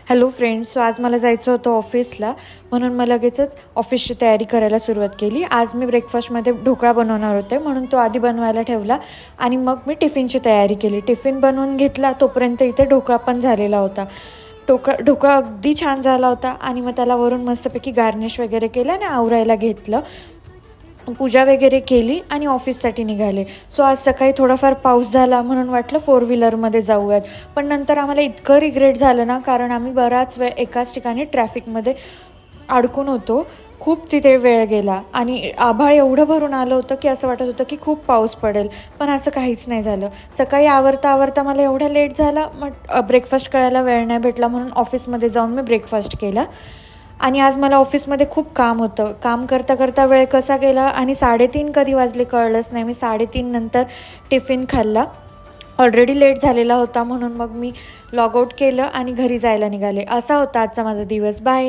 Hello friends, so आज मला जायचं होतं ऑफिसला, म्हणून मला लगेचच ऑफिसची तयारी करायला सुरुवात केली. आज मी ब्रेकफास्टमध्ये ढोकळा बनवणार होते, म्हणून तो आधी बनवायला ठेवला आणि मग मी टिफिनची तयारी केली. टिफिन बनवून घेतला, तोपर्यंत इथे ढोकळा पण झालेला होता. ढोकळा अगदी छान झाला होता आणि मग त्याला वरून मस्तपैकी गार्निश वगैरे केलं आणि आवरायला घेतलं. पूजा वगैरे केली आणि ऑफिससाठी निघाले. सो आज सकाळी थोडाफार पाऊस झाला म्हणून वाटलं फोर व्हीलरमध्ये जाऊयात, पण नंतर आम्हाला इतकं रिग्रेट झालं ना, कारण आम्ही बराच वेळ एकाच ठिकाणी ट्रॅफिकमध्ये अडकून होतो. खूप तिथे वेळ गेला आणि आभाळ एवढं भरून आलं होतं की असं वाटत होतं की खूप पाऊस पडेल, पण असं काहीच नाही झालं. सकाळी आवरता मला एवढा लेट झाला, मग ब्रेकफास्ट करायला वेळ नाही भेटला, म्हणून ऑफिसमध्ये जाऊन मी ब्रेकफास्ट केला. आणि आज मला ऑफिसमध्ये खूप काम होतं. काम करता वेळ कसा गेला आणि 3:30 कधी वाजले कळलंच नाही. मी 3:30 नंतर टिफिन खाल्ला. ऑलरेडी लेट झालेला होता, म्हणून मग मी लॉग आउट केलं आणि घरी जायला निघाले. असा होता आजचा माझा दिवस. बाय.